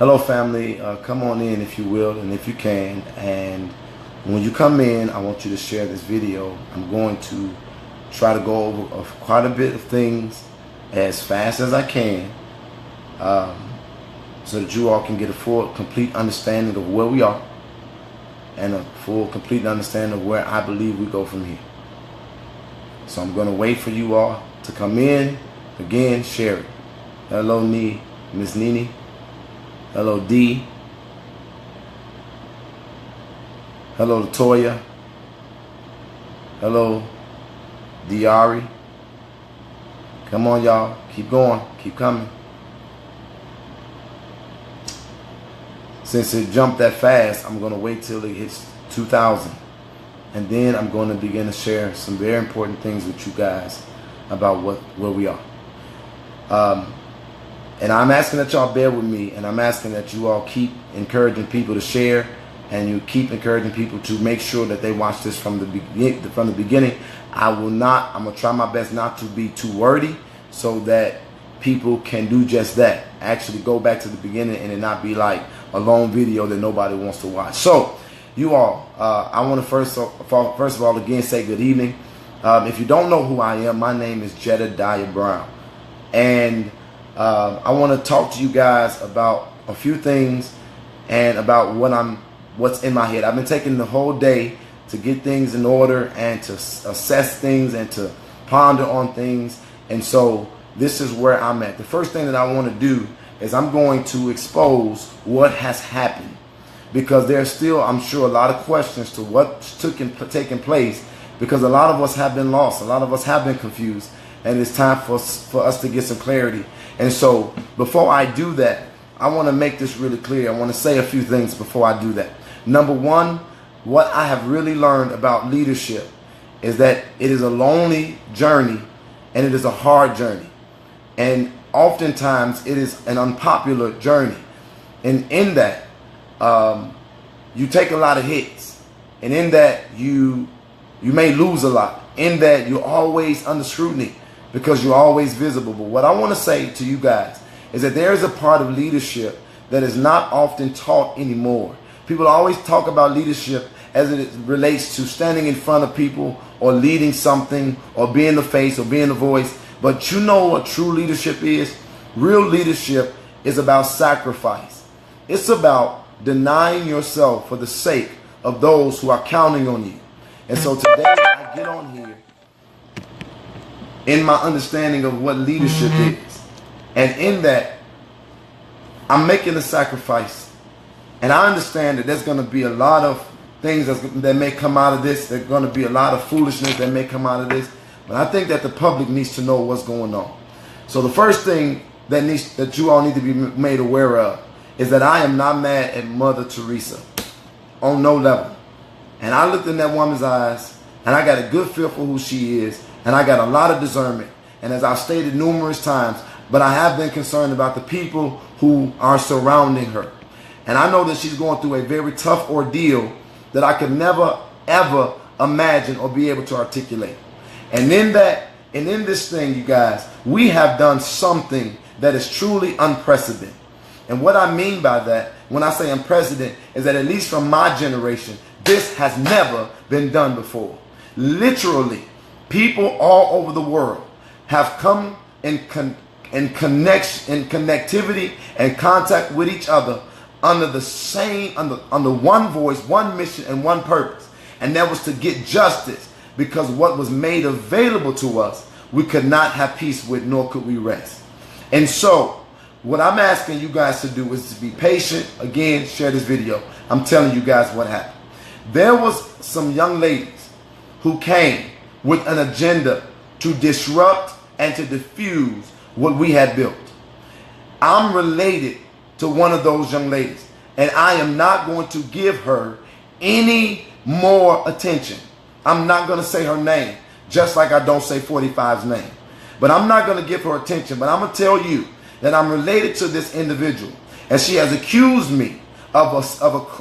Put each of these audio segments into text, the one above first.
Hello family, come on in if you will and if you can, and when you come in I want you to share this video. I'm going to try to go over quite a bit of things as fast as I can, so that you all can get a full complete understanding of where we are and a full complete understanding of where I believe we go from here. So I'm going to wait for you all to come in. Again, share it. Hello Miss Nini. Hello D. Hello Latoya. Hello Diari. Come on y'all, keep going, keep coming. Since it jumped that fast, I'm going to wait till it hits 2,000. And then I'm going to begin to share some very important things with you guys about where we are. And I'm asking that y'all bear with me, and I'm asking that you all keep encouraging people to share, and you keep encouraging people to make sure that they watch this from the beginning. I'm going to try my best not to be too wordy so that people can do just that. Actually go back to the beginning and it not be like a long video that nobody wants to watch. So you all, I want to first of all again say good evening. If you don't know who I am, my name is Jedidiah Brown, and I want to talk to you guys about a few things and about what's in my head. I've been taking the whole day to get things in order and to assess things and to ponder on things, and so this is where I'm at. The first thing that I want to do is I'm going to expose what has happened, because there's still, I'm sure, a lot of questions to what's taking place, because a lot of us have been lost, a lot of us have been confused, and it's time for us to get some clarity. And so before I do that, I want to make this really clear. I want to say a few things before I do that. Number one, what I have really learned about leadership is that it is a lonely journey and it is a hard journey. And oftentimes it is an unpopular journey. And in that, you take a lot of hits. And in that, you may lose a lot. In that, you're always under scrutiny because you're always visible. But what I want to say to you guys is that there is a part of leadership that is not often taught anymore. People always talk about leadership as it relates to standing in front of people or leading something or being the face or being the voice. But you know what true leadership is? Real leadership is about sacrifice. It's about denying yourself for the sake of those who are counting on you. And so today I get on here in my understanding of what leadership is. And in that, I'm making a sacrifice. And I understand that there's going to be a lot of things that may come out of this. There's going to be a lot of foolishness that may come out of this. But I think that the public needs to know what's going on. So the first thing that you all need to be made aware of is that I am not mad at Mother Teresa on no level. And I looked in that woman's eyes and I got a good feel for who she is, and I got a lot of discernment. And as I've stated numerous times, but I have been concerned about the people who are surrounding her. And I know that she's going through a very tough ordeal that I could never ever imagine or be able to articulate. And in this thing, you guys, we have done something that is truly unprecedented. And what I mean by that, when I say unprecedented, is that at least from my generation, this has never been done before. Literally, people all over the world have come in connectivity and contact with each other under the same, under one voice, one mission, and one purpose. And that was to get justice, because what was made available to us, we could not have peace with, nor could we rest. And so, what I'm asking you guys to do is to be patient. Again, share this video. I'm telling you guys what happened. There was some young ladies who came with an agenda to disrupt and to diffuse what we had built. I'm related to one of those young ladies, and I am not going to give her any more attention. I'm not going to say her name, just like I don't say 45's name. But I'm not going to give her attention. But I'm going to tell you that I'm related to this individual, and she has accused me of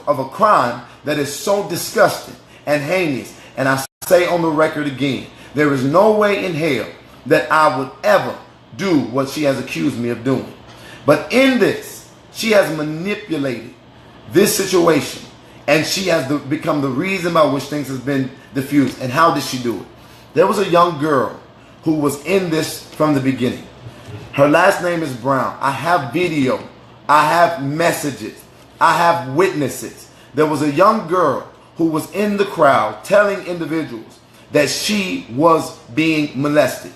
a crime that is so disgusting and heinous. And I say on the record again, there is no way in hell that I would ever do what she has accused me of doing. But in this, She has manipulated this situation, and she has become the reason by which things has been diffused. And how did she do it? There was a young girl who was in this from the beginning. Her last name is Brown. I have video. I have messages. I have witnesses. There was a young girl who was in the crowd telling individuals that she was being molested.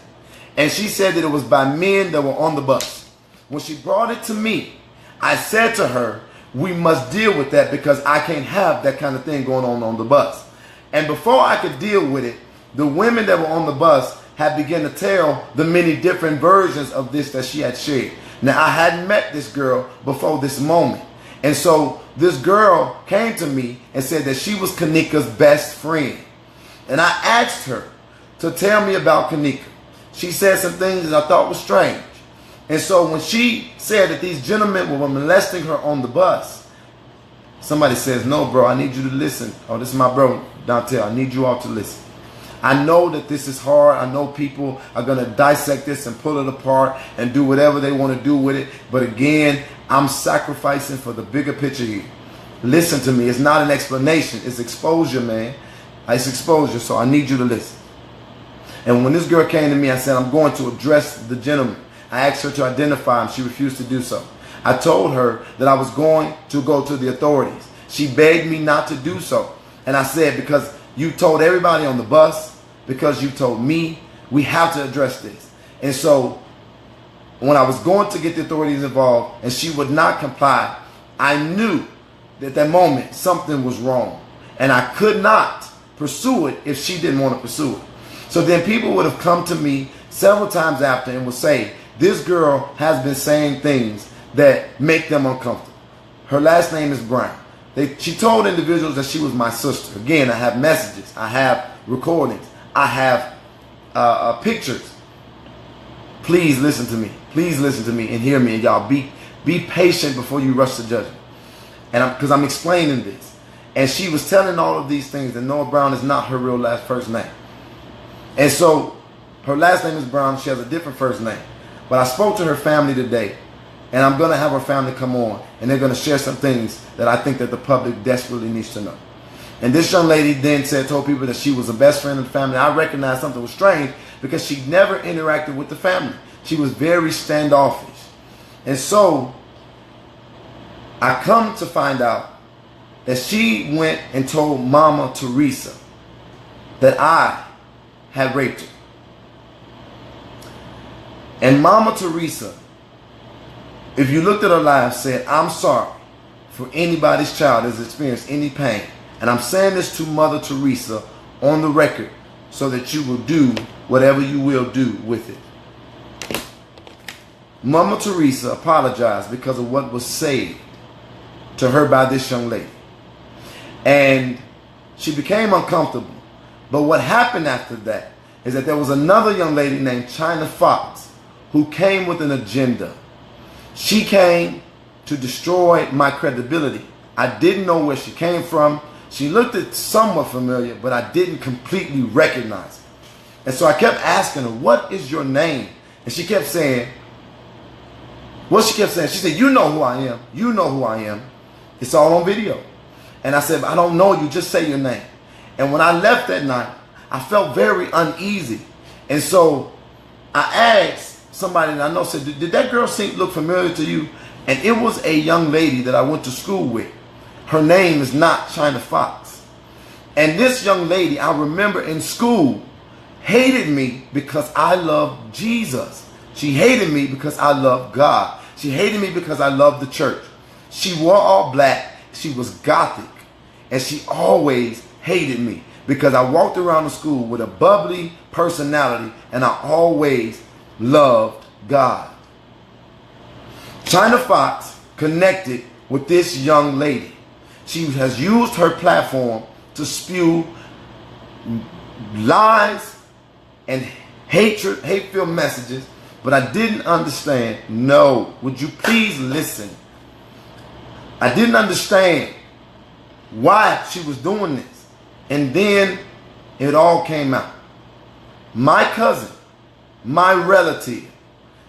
And she said that it was by men that were on the bus. When she brought it to me, I said to her, we must deal with that because I can't have that kind of thing going on the bus. And before I could deal with it, the women that were on the bus had begun to tell the many different versions of this that she had shared. Now, I hadn't met this girl before this moment. And so this girl came to me and said that she was Kanika's best friend. And I asked her to tell me about Kanika. She said some things that I thought was strange. And so when she said that these gentlemen were molesting her on the bus, somebody says, no, bro, I need you to listen. Oh, this is my bro, Dante. I need you all to listen. I know that this is hard. I know people are going to dissect this and pull it apart and do whatever they want to do with it. But again, I'm sacrificing for the bigger picture here. Listen to me. It's not an explanation. It's exposure, man. It's exposure. So I need you to listen. And when this girl came to me, I said, I'm going to address the gentleman. I asked her to identify him. She refused to do so. I told her that I was going to go to the authorities. She begged me not to do so. And I said, because you told everybody on the bus, because you told me, we have to address this. And so when I was going to get the authorities involved and she would not comply, I knew that at that moment something was wrong. And I could not pursue it if she didn't want to pursue it. So then people would have come to me several times after and would say, this girl has been saying things that make them uncomfortable. Her last name is Brown. She told individuals that she was my sister. Again, I have messages. I have recordings. I have pictures. Please listen to me. Please listen to me and hear me. And y'all be patient before you rush to judgment. And because I'm explaining this. And she was telling all of these things that Noah Brown is not her real first name. And so her last name is Brown. She has a different first name. But I spoke to her family today. And I'm going to have her family come on. And they're going to share some things that I think that the public desperately needs to know. And this young lady then told people that she was the best friend of the family. I recognized something was strange because she never interacted with the family. She was very standoffish. And so I come to find out that she went and told Mama Teresa that I had raped her. And Mama Teresa, if you looked at her life, said, I'm sorry for anybody's child that's experienced any pain. And I'm saying this to Mother Teresa on the record so that you will do whatever you will do with it. Mama Teresa apologized because of what was said to her by this young lady. And she became uncomfortable. But what happened after that is that there was another young lady named China Fox who came with an agenda. She came to destroy my credibility. I didn't know where she came from. She looked somewhat familiar, but I didn't completely recognize her. And so I kept asking her, what is your name? And she kept saying, she said, you know who I am. You know who I am. It's all on video. And I said, I don't know you. Just say your name. And when I left that night, I felt very uneasy. And so I asked somebody that I know, said, did that girl look familiar to you? And it was a young lady that I went to school with. Her name is not China Fox. And this young lady, I remember in school, hated me because I loved Jesus. She hated me because I loved God. She hated me because I loved the church. She wore all black. She was gothic. And she always hated me because I walked around the school with a bubbly personality and I always loved God. China Fox connected with this young lady. She has used her platform to spew lies and hatred, hate-filled messages, but I didn't understand. No, would you please listen? I didn't understand why she was doing this. And then it all came out. My cousin, my relative,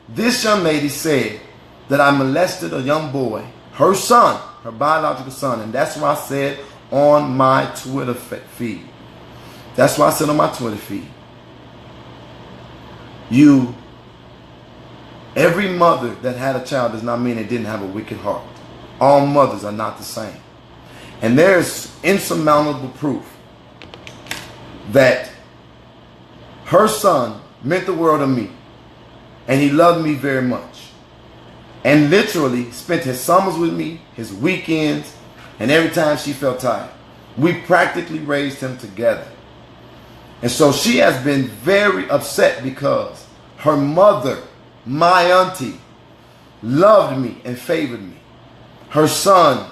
this young lady said that I molested a young boy her son, her biological son. And that's why I said on my Twitter feed. That's why I said on my Twitter feed. Every mother that had a child does not mean they didn't have a wicked heart. All mothers are not the same. And there's insurmountable proof that her son meant the world to me. And he loved me very much. And literally spent his summers with me, his weekends, and every time she felt tired. We practically raised him together. And so she has been very upset because her mother, my auntie, loved me and favored me. Her son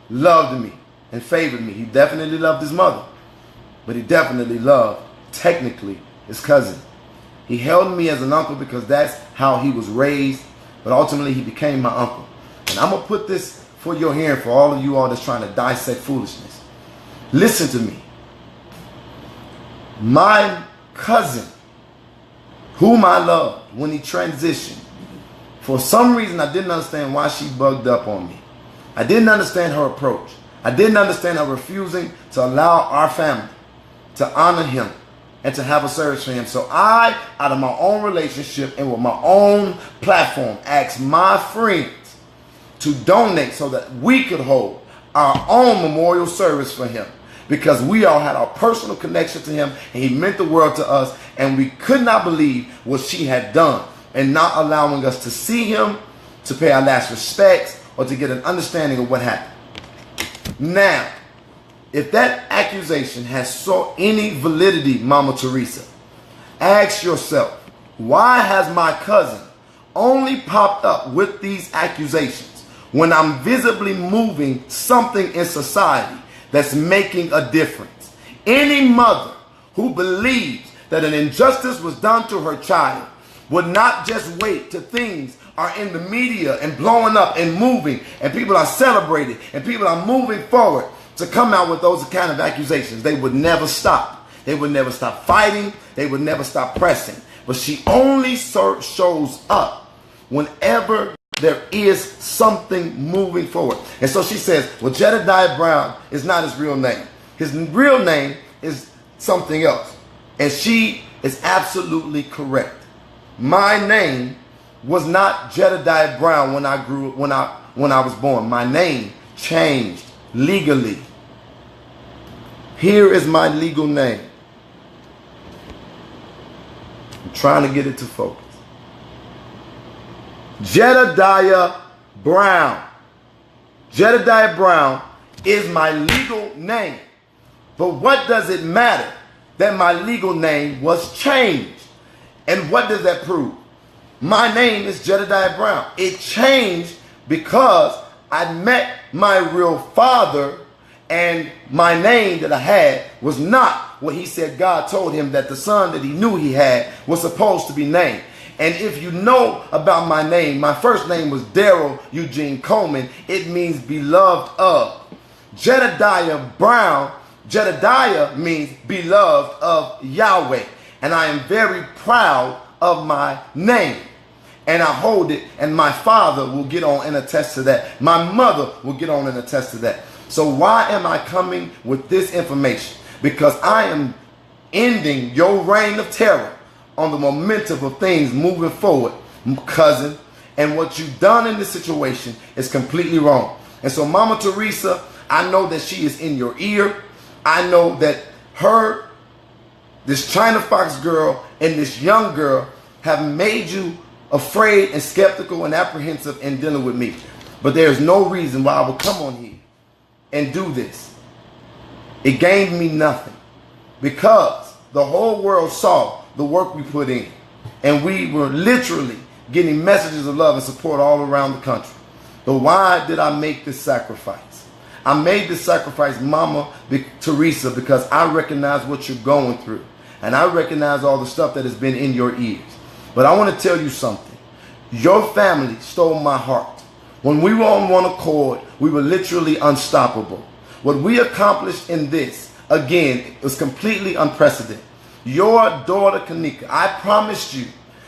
loved me and favored me. He definitely loved his mother, but he definitely loved, technically, his cousin. He held me as an uncle because that's how he was raised, but ultimately he became my uncle. And I'm going to put this for your hearing for all of you all that's trying to dissect foolishness. Listen to me. My cousin, whom I loved when he transitioned, for some reason I didn't understand why she bugged up on me. I didn't understand her approach. I didn't understand her refusing to allow our family to honor him and to have a service for him. So I, out of my own relationship and with my own platform, asked my friends to donate so that we could hold our own memorial service for him, because we all had our personal connection to him and he meant the world to us, and we could not believe what she had done and not allowing us to see him, to pay our last respects, or to get an understanding of what happened. Now, if that accusation has any validity, Mama Teresa, ask yourself, why has my cousin only popped up with these accusations when I'm visibly moving something in society that's making a difference? Any mother who believes that an injustice was done to her child would not just wait till things are in the media and blowing up and moving and people are celebrating and people are moving forward to come out with those kind of accusations. They would never stop. They would never stop fighting. They would never stop pressing. But she only shows up whenever there is something moving forward. And so she says, well, Jedidiah Brown is not his real name. His real name is something else. And she is absolutely correct. My name was not Jedidiah Brown when I was born. My name changed legally. Here is my legal name. I'm trying to get it to focus. Jedidiah Brown. Jedidiah Brown is my legal name. But what does it matter that my legal name was changed? And what does that prove? My name is Jedidiah Brown. It changed because I met my real father, and my name that I had was not what he said God told him that the son that he knew he had was supposed to be named. And if you know about my name, my first name was Daryl Eugene Coleman. It means beloved of. Jedidiah Brown, Jedidiah means beloved of Yahweh. And I am very proud of my name. And I hold it, and my father will get on and attest to that. My mother will get on and attest to that. So why am I coming with this information? Because I am ending your reign of terror on the momentum of things moving forward, cousin. And what you've done in this situation is completely wrong. And so, Mama Teresa, I know that she is in your ear. I know that this China Fox girl and this young girl have made you afraid and skeptical and apprehensive in dealing with me. But there is no reason why I would come on here and do this. It gained me nothing, because the whole world saw the work we put in, and we were literally getting messages of love and support all around the country. But why did I make this sacrifice? I made this sacrifice, Mama Teresa, because I recognize what you're going through, and I recognize all the stuff that has been in your ears. But I want to tell you something. Your family stole my heart. When we were on one accord, we were literally unstoppable. What we accomplished in this, again, was completely unprecedented. Your daughter, Kanika, I promised you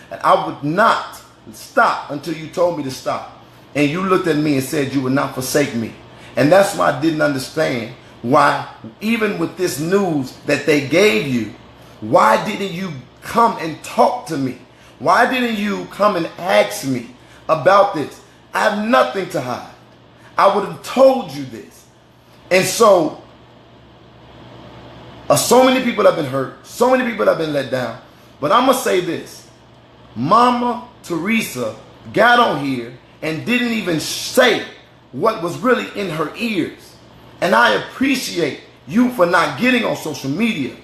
that I would not stop until you told me to stop. and you looked at me and said you would not forsake me. And that's why I didn't understand why, even with this news that they gave you, why didn't you come and talk to me? Why didn't you come and ask me about this? I have nothing to hide. I would have told you this. And so many people have been hurt. So many people have been let down. But I'm going to say this. Mama Teresa got on here and didn't even say what was really in her ears. And I appreciate you for not getting on social media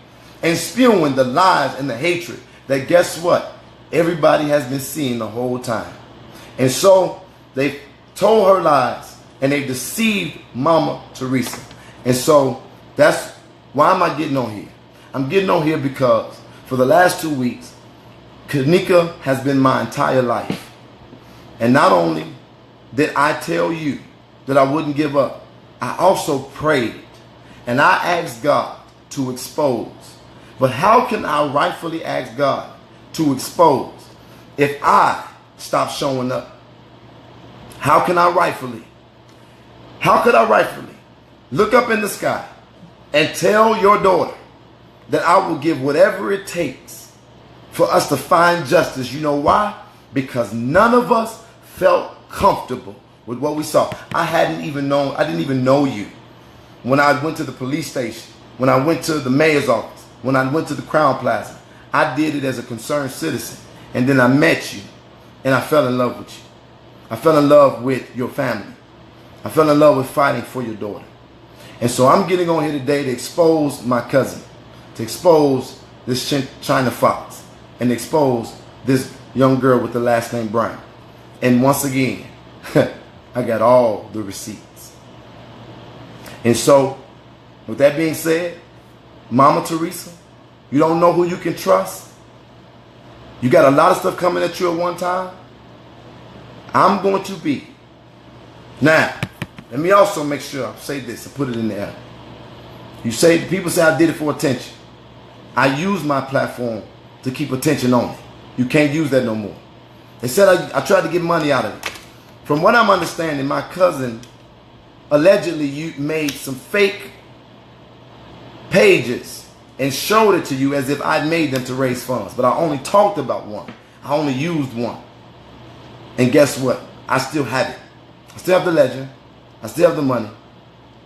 and spewing the lies and the hatred that, guess what, everybody has been seeing the whole time. And so they told her lies and they deceived Mama Teresa. And so that's why am I getting on here? I'm getting on here because for the last 2 weeks, Kanika has been my entire life. And not only did I tell you that I wouldn't give up, I also prayed and I asked God to expose. But how can I rightfully ask God to expose if I stop showing up? How could I rightfully look up in the sky and tell your daughter that I will give whatever it takes for us to find justice? You know why? Because none of us felt comfortable with what we saw. I didn't even know you. When I went to the police station, when I went to the mayor's office, when I went to the Crown Plaza, I did it as a concerned citizen. And then I met you and I fell in love with you. I fell in love with your family. I fell in love with fighting for your daughter. And so I'm getting on here today to expose my cousin, to expose this China Fox, and expose this young girl with the last name Brown. And once again, I got all the receipts. And so, with that being said, Mama Teresa, you don't know who you can trust. You got a lot of stuff coming at you at one time. I'm going to be. Now, let me also make sure I say this and put it in there. People say I did it for attention. I use my platform to keep attention on it. You can't use that no more. They said I tried to get money out of it. From what I'm understanding, my cousin allegedly made some fake pages and showed it to you as if I'd made them to raise funds. But I only talked about one. I only used one. And guess what? I still have it. I still have the legend. I still have the money.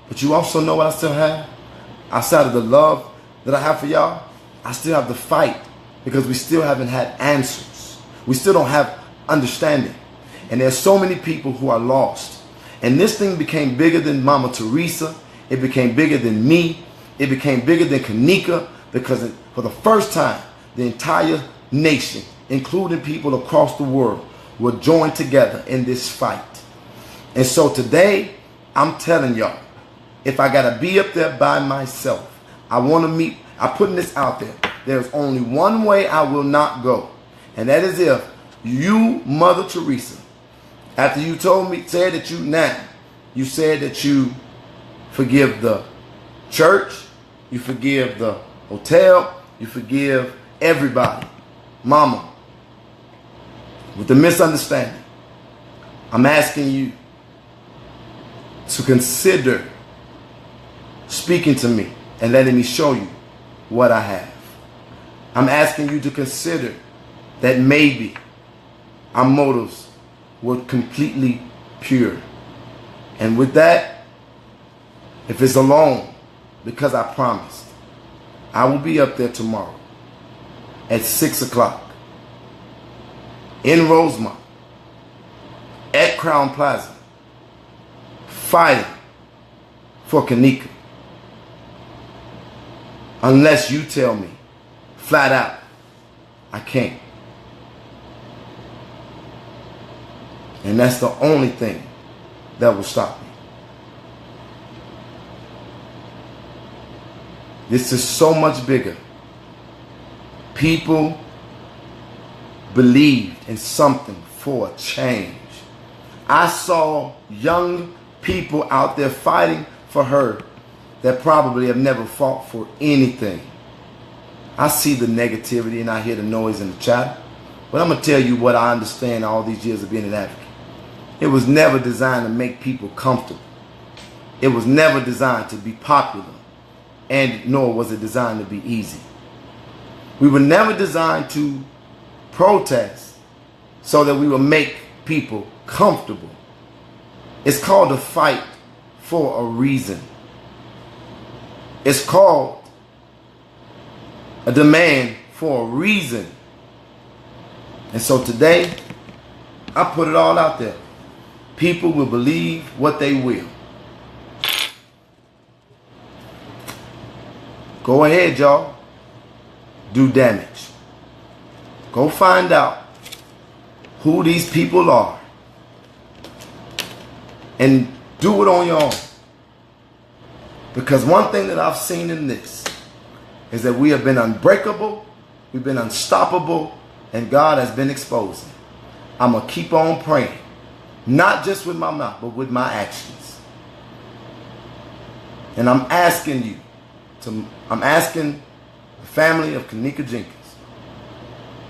But you also know what I still have? Outside of the love that I have for y'all, I still have the fight because we still haven't had answers. We still don't have understanding. And there's so many people who are lost. And this thing became bigger than Mama Teresa. It became bigger than me. It became bigger than Kanika because for the first time, the entire nation, including people across the world, were joined together in this fight. And so today, I'm telling y'all, if I got to be up there by myself, I want to meet, I'm putting this out there. There's only one way I will not go. And that is if you, Mother Teresa, after you said that you forgive the church, you forgive the hotel, you forgive everybody. Mama, with the misunderstanding, I'm asking you to consider speaking to me and letting me show you what I have. I'm asking you to consider that maybe our motives were completely pure. And with that, if it's alone, because I promised, I will be up there tomorrow at 6 o'clock in Rosemont at Crown Plaza fighting for Kanika. Unless you tell me flat out, I can't. And that's the only thing that will stop me. This is so much bigger. People believed in something for a change. I saw young people out there fighting for her that probably have never fought for anything. I see the negativity and I hear the noise in the chat. But I'm going to tell you what I understand all these years of being an advocate. It was never designed to make people comfortable. It was never designed to be popular, and nor was it designed to be easy. We were never designed to protest so that we would make people comfortable. It's called a fight for a reason. It's called a demand for a reason. And so today, I put it all out there. People will believe what they will. Go ahead, y'all. Do damage. Go find out who these people are. And do it on your own. Because one thing that I've seen in this is that we have been unbreakable, we've been unstoppable, and God has been exposing. I'm going to keep on praying. Not just with my mouth, but with my actions. And I'm asking the family of Kanika Jenkins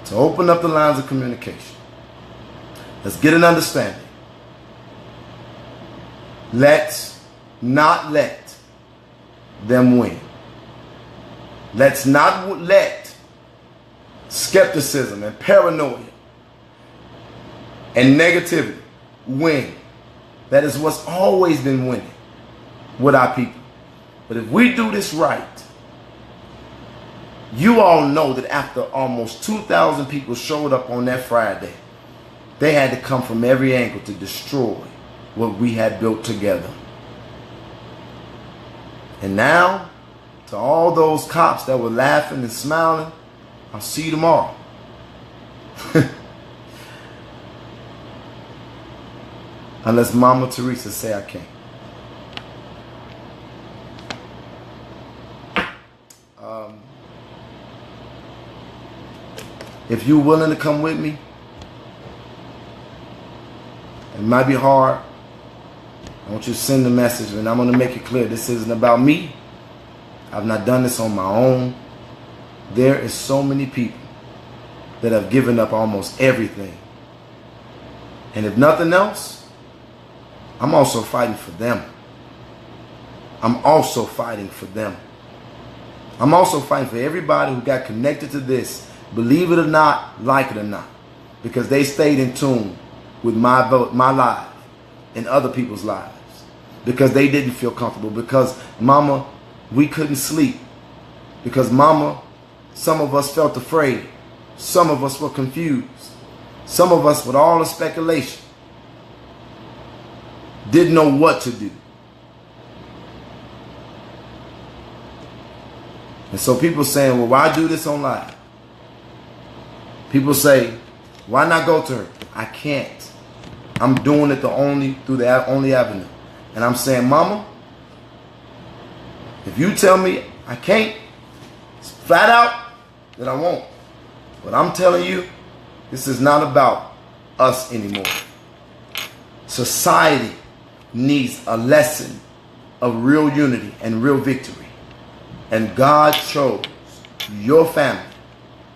to open up the lines of communication. Let's get an understanding. Let's not let them win. Let's not let skepticism and paranoia and negativity win. That is what's always been winning with our people. But if we do this right, you all know that after almost 2,000 people showed up on that Friday, they had to come from every angle to destroy what we had built together. And now, to all those cops that were laughing and smiling, I'll see you tomorrow. Unless Mama Teresa say I can't. If you're willing to come with me, it might be hard. I want you to send the message, and I'm going to make it clear. This isn't about me. I've not done this on my own. There is so many people that have given up almost everything. And if nothing else, I'm also fighting for them. I'm also fighting for them. I'm also fighting for everybody who got connected to this, believe it or not, like it or not, because they stayed in tune with my life and other people's lives, because they didn't feel comfortable, because mama, we couldn't sleep, because mama, some of us felt afraid, some of us were confused, some of us with all the speculation didn't know what to do. And so people saying, well, why do this on live? People say, why not go to her? I can't. I'm doing it through the only avenue. And I'm saying, mama, if you tell me I can't, flat out, then I won't. But I'm telling you, this is not about us anymore. Society needs a lesson of real unity and real victory. And God chose your family.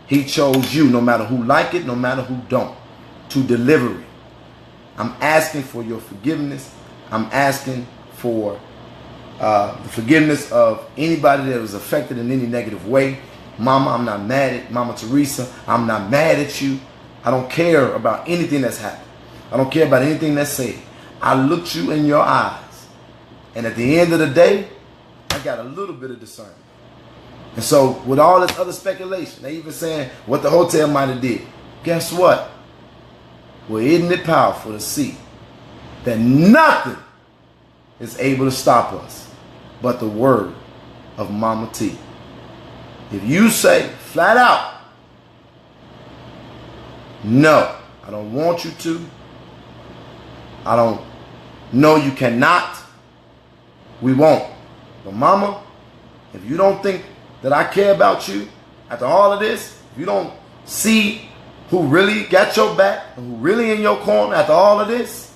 He chose you, no matter who like it, no matter who don't, to deliver it. I'm asking for your forgiveness. I'm asking for the forgiveness of anybody that was affected in any negative way. Mama, I'm not mad at Mama Teresa. I'm not mad at you. I don't care about anything that's happened. I don't care about anything that's said. I looked you in your eyes. And at the end of the day, I got a little bit of discernment. And so with all this other speculation, they even saying what the hotel might have did. Guess what? Well, isn't it powerful to see that nothing is able to stop us but the word of Mama T. If you say flat out, no, I don't want you to. I don't know you cannot. We won't. But mama, if you don't think that I care about you after all of this, if you don't see who really got your back and who really in your corner after all of this,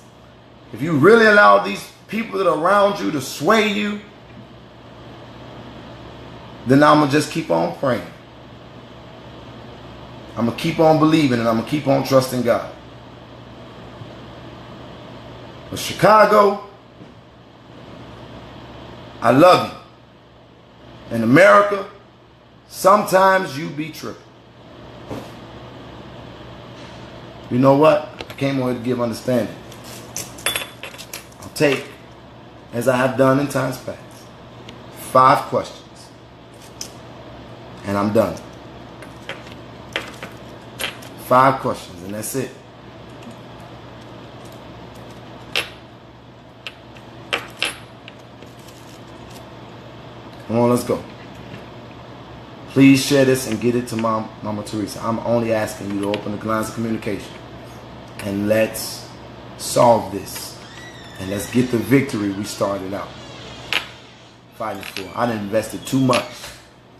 if you really allow these people that are around you to sway you, then I'm going to just keep on praying. I'm going to keep on believing, and I'm going to keep on trusting God. But Chicago, I love you. In America, sometimes you be tripping. You know what? I came on here to give understanding. I'll take, as I have done in times past, 5 questions. And I'm done. 5 questions, and that's it. Come on, let's go. Please share this and get it to Mama Teresa. I'm only asking you to open the lines of communication. And let's solve this. And let's get the victory we started out fighting for. I done invested too much.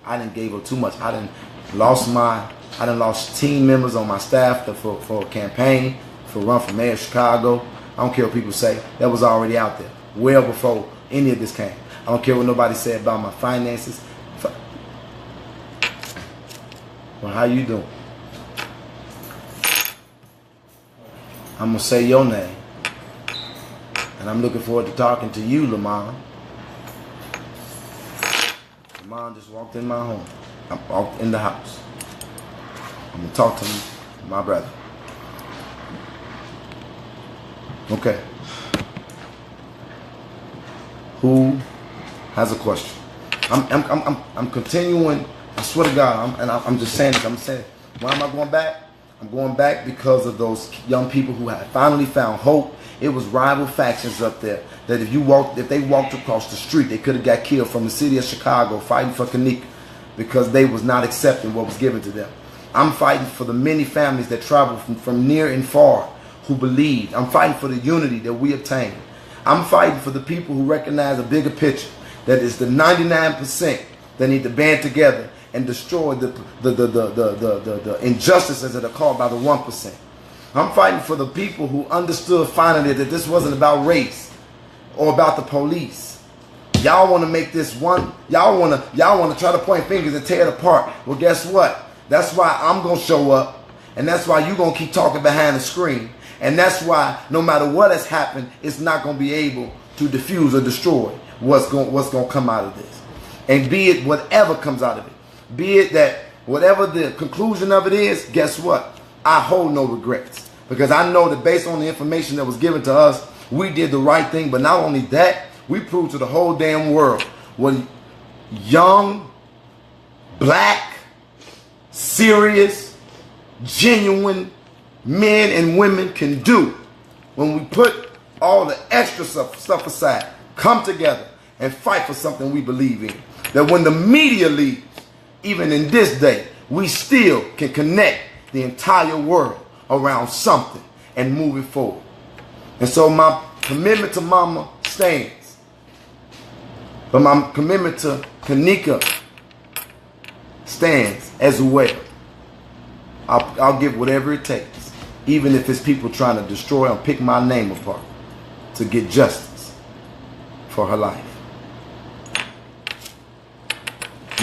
I done gave up too much. I done lost team members on my staff for a campaign, for a run for mayor of Chicago. I don't care what people say. That was already out there. Well before any of this came. I don't care what nobody said about my finances. Well, how you doing? I'm going to say your name. And I'm looking forward to talking to you, Lamont. Lamont just walked in my home. I walked in the house. I'm going to talk to my brother. Okay. Who has a question? I'm continuing. I swear to God, I'm just saying this. I'm saying, why am I going back? I'm going back because of those young people who had finally found hope. It was rival factions up there that if they walked across the street, they could have got killed, from the city of Chicago fighting for Kanika because they was not accepting what was given to them. I'm fighting for the many families that travel from near and far who believed. I'm fighting for the unity that we obtained. I'm fighting for the people who recognize a bigger picture, that is the 99% that need to band together and destroy the injustices that are caused by the 1%. I'm fighting for the people who understood finally that this wasn't about race or about the police. Y'all want to make this one. Y'all want to try to point fingers and tear it apart. Well, guess what? That's why I'm going to show up, and that's why you're going to keep talking behind the screen. And that's why no matter what has happened, it's not going to be able to diffuse or destroy what's going to come out of this. And be it whatever comes out of it, be it that whatever the conclusion of it is, guess what? I hold no regrets, because I know that based on the information that was given to us, we did the right thing. But not only that, we proved to the whole damn world what young, black, serious, genuine men and women can do when we put all the extra stuff aside, come together and fight for something we believe in. That when the media leaves, even in this day, we still can connect the entire world around something and move it forward. And so my commitment to Mama stands. But my commitment to Kanika stands as well. I'll give whatever it takes, even if it's people trying to destroy and pick my name apart, to get justice for her life.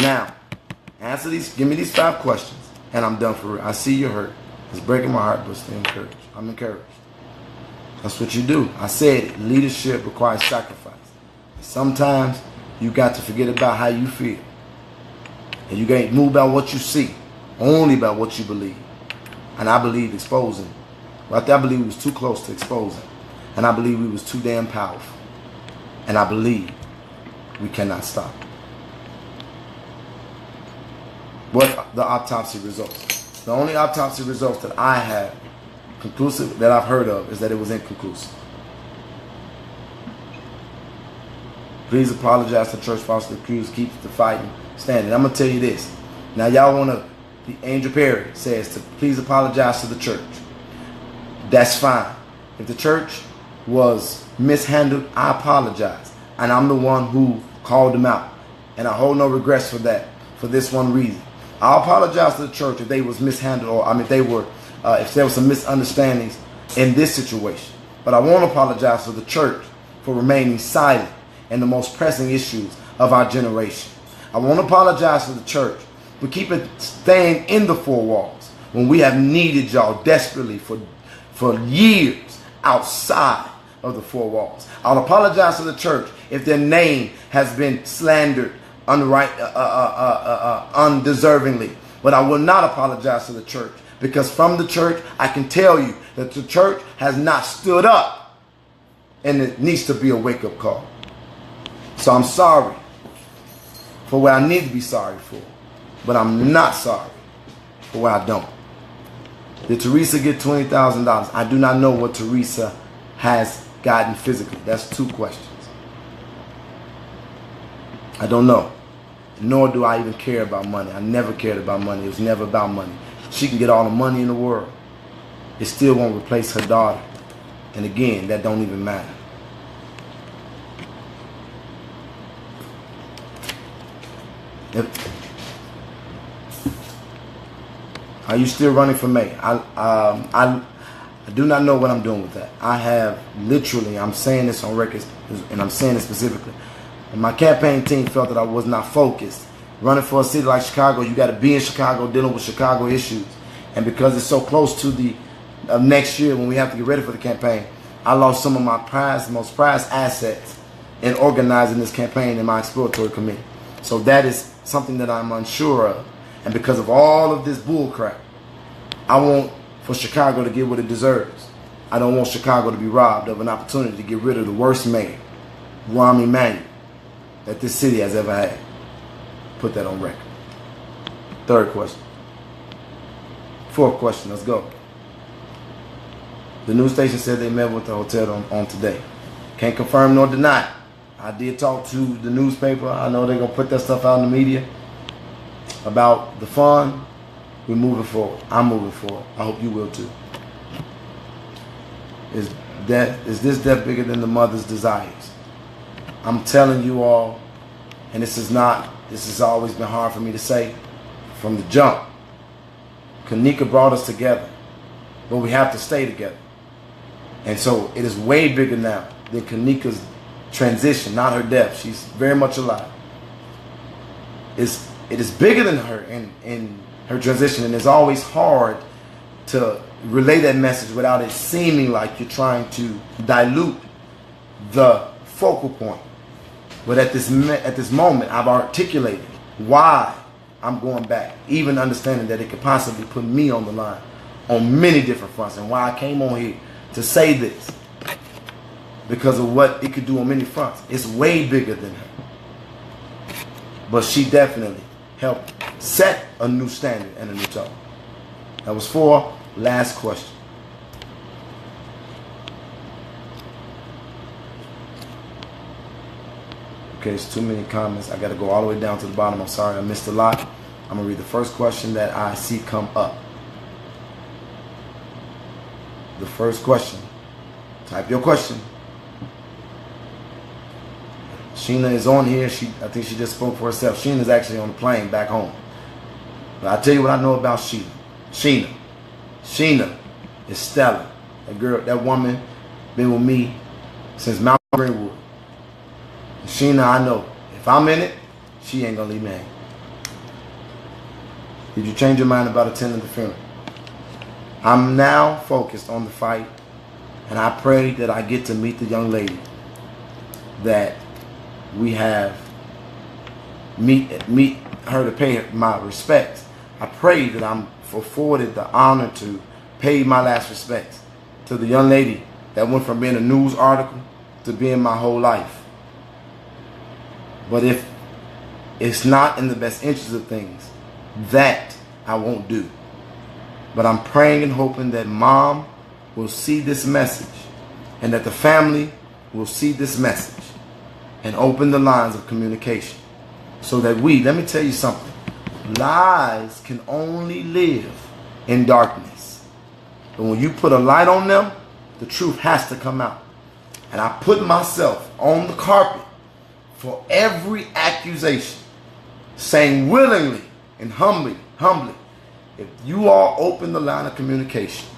Now, answer these, give me these 5 questions, and I'm done for real. I see you're hurt. It's breaking my heart, but stay encouraged. I'm encouraged. That's what you do. I said it. Leadership requires sacrifice. Sometimes you got to forget about how you feel. And you can't move about what you see, only about what you believe. And I believe exposing. Right there, I believe we was too close to exposing. And I believe we was too damn powerful. And I believe we cannot stop. What the autopsy results? The only autopsy results that I have conclusive, that I've heard of, is that it was inconclusive. Please apologize to church falsely accused. Keep the fighting standing. I'm going to tell you this. Now y'all want to, Angel Perry says to please apologize to the church. That's fine. If the church was mishandled, I apologize. And I'm the one who called them out. And I hold no regrets for that, for this one reason. I apologize to the church if they was mishandled, or if there were some misunderstandings in this situation. But I won't apologize to the church for remaining silent in the most pressing issues of our generation. I won't apologize to the church for staying in the 4 walls when we have needed y'all desperately for years outside of the four walls. I'll apologize to the church if their name has been slandered undeservingly. But I will not apologize to the church, because from the church, I can tell you that the church has not stood up, and it needs to be a wake-up call. So I'm sorry for what I need to be sorry for, but I'm not sorry for what I don't. Did Teresa get $20,000? I do not know what Teresa has gotten physically. That's two questions. I don't know. Nor do I even care about money. I never cared about money. It was never about money. She can get all the money in the world. It still won't replace her daughter. And again, that don't even matter. Are you still running for mayor? I do not know what I'm doing with that. I have literally, I'm saying this on record, and I'm saying it specifically. And my campaign team felt that I was not focused. Running for a city like Chicago, you got to be in Chicago dealing with Chicago issues. And because it's so close to the next year when we have to get ready for the campaign, I lost some of my most prized assets in organizing this campaign in my exploratory committee. So that is something that I'm unsure of. And because of all of this bull crap, I want for Chicago to get what it deserves. I don't want Chicago to be robbed of an opportunity to get rid of the worst mayor, Rahm Emanuel, that this city has ever had. Put that on record. Third question. Fourth question, let's go. The news station said they met with the hotel on today. Can't confirm nor deny. I did talk to the newspaper. I know they're going to put that stuff out in the media about the fund. We're moving forward. I'm moving forward. I hope you will too. Is this death bigger than the mother's desires? I'm telling you all, and this has always been hard for me to say from the jump. Kanika brought us together, but we have to stay together. And so it is way bigger now than Kanika's transition, not her death. She's very much alive. It is bigger than her in her transition, and it's always hard to relay that message without it seeming like you're trying to dilute the focal point. But at this moment, I've articulated why I'm going back, even understanding that it could possibly put me on the line on many different fronts, and why I came on here to say this, because of what it could do on many fronts. It's way bigger than her. But she definitely helped set a new standard and a new tone. That was 4. Last question. Okay, it's too many comments. I got to go all the way down to the bottom. I'm sorry, I missed a lot. I'm going to read the first question that I see come up. The first question. Type your question. Sheena is on here. I think she just spoke for herself. Sheena is actually on the plane back home. But I'll tell you what I know about Sheena. Sheena is stellar. That woman been with me since Mount Greenwood. And Sheena, I know, if I'm in it, she ain't gonna leave me hang. Did you change your mind about attending the funeral? I'm now focused on the fight, and I pray that I get to meet the young lady that we have meet her to pay her my respects. I pray that I'm afforded the honor to pay my last respects to the young lady that went from being a news article to being my whole life. But if it's not in the best interest of things, that I won't do. But I'm praying and hoping that Mom will see this message, and that the family will see this message and open the lines of communication, so that let me tell you something, lies can only live in darkness. But when you put a light on them, the truth has to come out. And I put myself on the carpet for every accusation, saying willingly and humbly, if you all open the line of communication,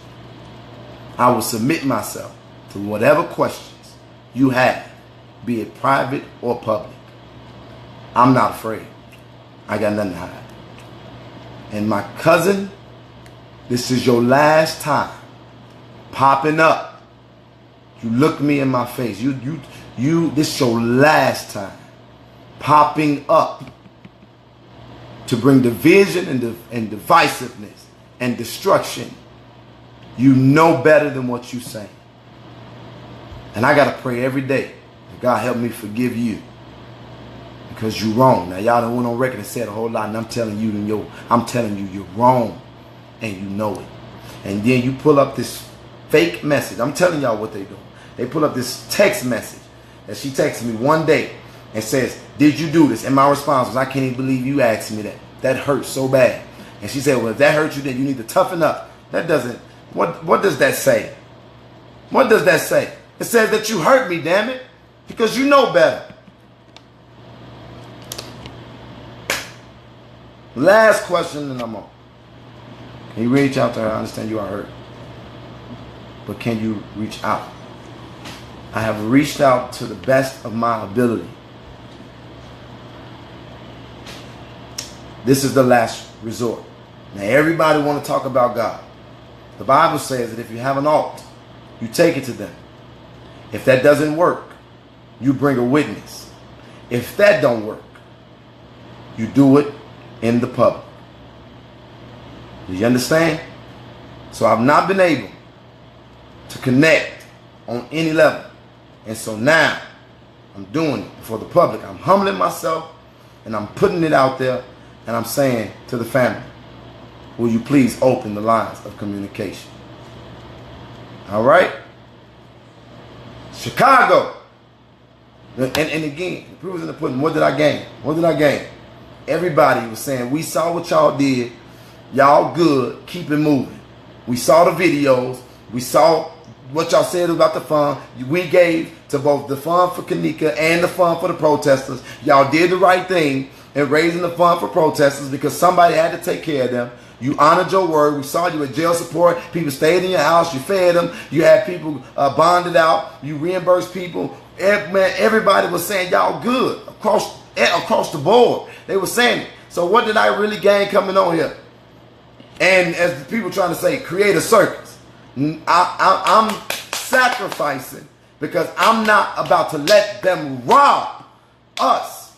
I will submit myself to whatever questions you have, be it private or public. I'm not afraid. I got nothing to hide. And my cousin, this is your last time popping up You look me in my face. This is your last time popping up to bring division and divisiveness and destruction. You know better than what you say. And I got to pray every day that God help me forgive you. Because you're wrong. Now y'all done went on record and said a whole lot, and I'm telling you you're wrong. And you know it. And then you pull up this fake message. I'm telling y'all what they do. They pull up this text message that she texted me one day and says, did you do this? And my response was, I can't even believe you asked me that. That hurts so bad. And she said, well, if that hurts you, then you need to toughen up. That doesn't, what does that say? What does that say? It says that you hurt me, damn it. Because you know better. Last question and I'm on. Can you reach out to her? I understand you are hurt. But can you reach out? I have reached out to the best of my ability. This is the last resort. Now everybody want to talk about God. The Bible says that if you have an alt, you take it to them. If that doesn't work, you bring a witness. If that don't work, you do it in the public. Do you understand? So I've not been able to connect on any level. And so now I'm doing it for the public. I'm humbling myself and I'm putting it out there and I'm saying to the family, will you please open the lines of communication? All right? Chicago. And again, the proof is in the pudding. What did I gain? What did I gain? Everybody was saying, we saw what y'all did. Y'all good. Keep it moving. We saw the videos. We saw what y'all said about the fund. We gave to both the fund for Kanika and the fund for the protesters. Y'all did the right thing in raising the fund for protesters because somebody had to take care of them. You honored your word. We saw you at jail support. People stayed in your house. You fed them. You had people bonded out. You reimbursed people. Everybody was saying y'all good across the board. They were saying it. So what did I really gain coming on here? And as the people trying to say, create a circus. I'm sacrificing because I'm not about to let them rob us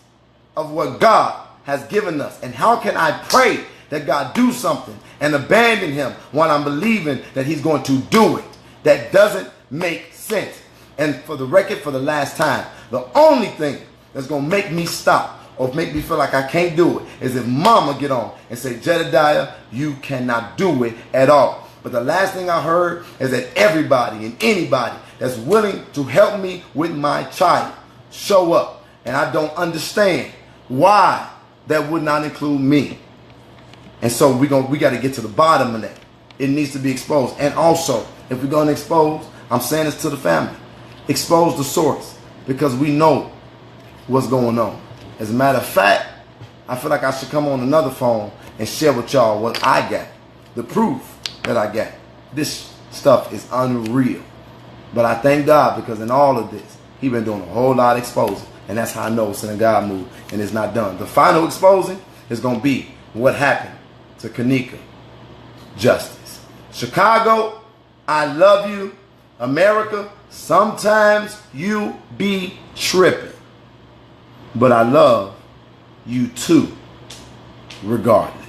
of what God has given us. And how can I pray that God do something and abandon him while I'm believing that he's going to do it? That doesn't make sense. And for the record, for the last time, the only thing that's going to make me stop or make me feel like I can't do it is if mama get on and say, Jedidiah, you cannot do it at all. But the last thing I heard is that everybody and anybody that's willing to help me with my child show up. And I don't understand why that would not include me. And so we got to get to the bottom of that. It needs to be exposed. And also, if we're going to expose, I'm saying this to the family, expose the source because we know what's going on. As a matter of fact, I feel like I should come on another phone and share with y'all what I got. The proof that I got. This stuff is unreal. But I thank God because in all of this, he been doing a whole lot of exposing. And that's how I know it's in a God move and it's not done. The final exposing is going to be what happened to Kanika. Justice. Chicago, I love you. America, sometimes you be tripping. But I love you too, regardless.